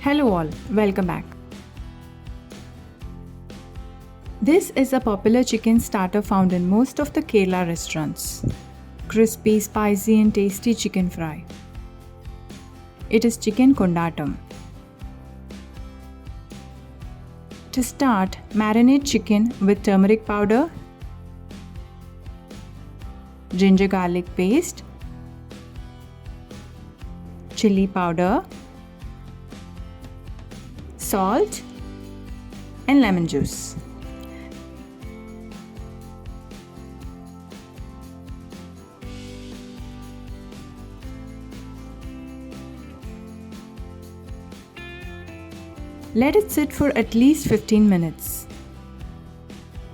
Hello all, welcome back. This is a popular chicken starter found in most of the Kerala restaurants. Crispy, spicy and tasty chicken fry. It is chicken Kondattam. To start, marinate chicken with turmeric powder, ginger garlic paste, chili powder, salt and lemon juice. Let it sit for at least 15 minutes.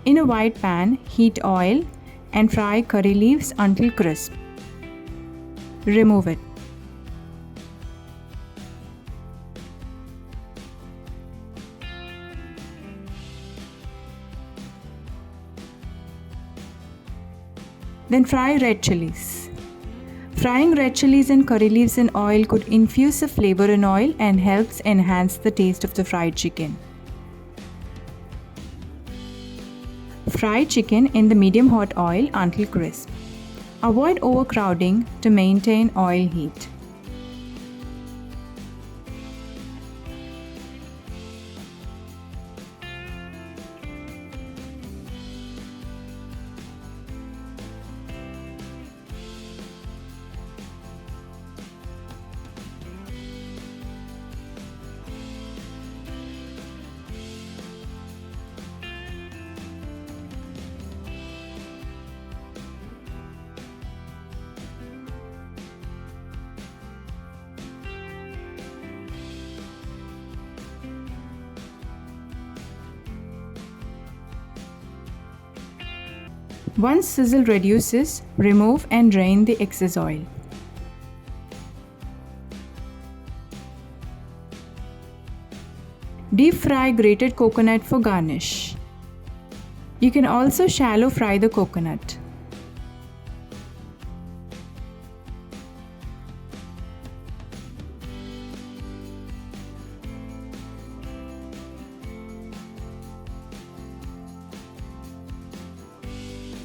In a wide pan, heat oil and fry curry leaves until crisp. Remove it. Then fry red chilies. Frying red chilies and curry leaves in oil could infuse the flavor in oil and helps enhance the taste of the fried chicken. Fry chicken in the medium hot oil until crisp. Avoid overcrowding to maintain oil heat. Once sizzle reduces, remove and drain the excess oil. Deep fry grated coconut for garnish. You can also shallow fry the coconut.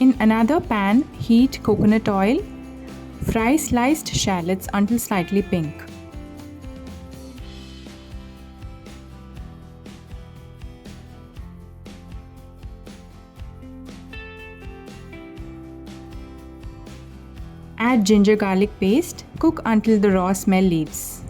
In another pan, heat coconut oil. Fry sliced shallots until slightly pink. Add ginger garlic paste. Cook until the raw smell leaves.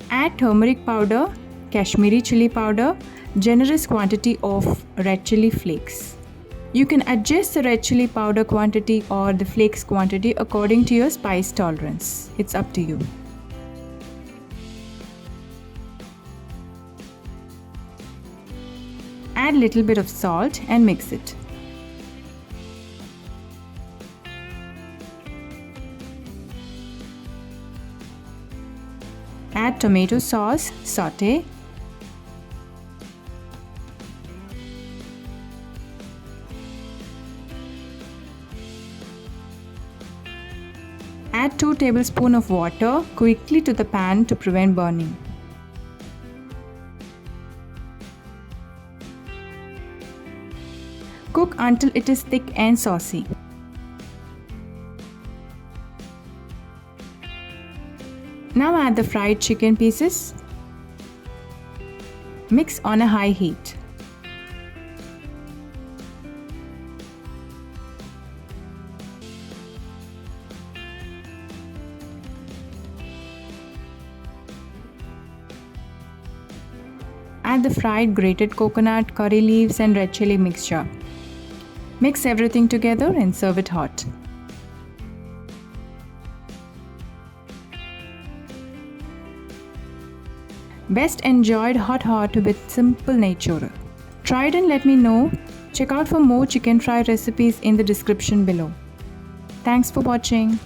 Add turmeric powder, Kashmiri chili powder, generous quantity of red chili flakes. You can adjust the red chili powder quantity or the flakes quantity according to your spice tolerance. It's up to you. Add little bit of salt and mix it. Add tomato sauce, saute. Add 2 tablespoons of water quickly to the pan to prevent burning. Cook until it is thick and saucy. Now add the fried chicken pieces. Mix on a high heat. Add the fried grated coconut, curry leaves and red chili mixture. Mix everything together and serve it hot. Best enjoyed hot with simple nature. Try it and let me know. Check out for more chicken fry recipes in the description below. Thanks for watching.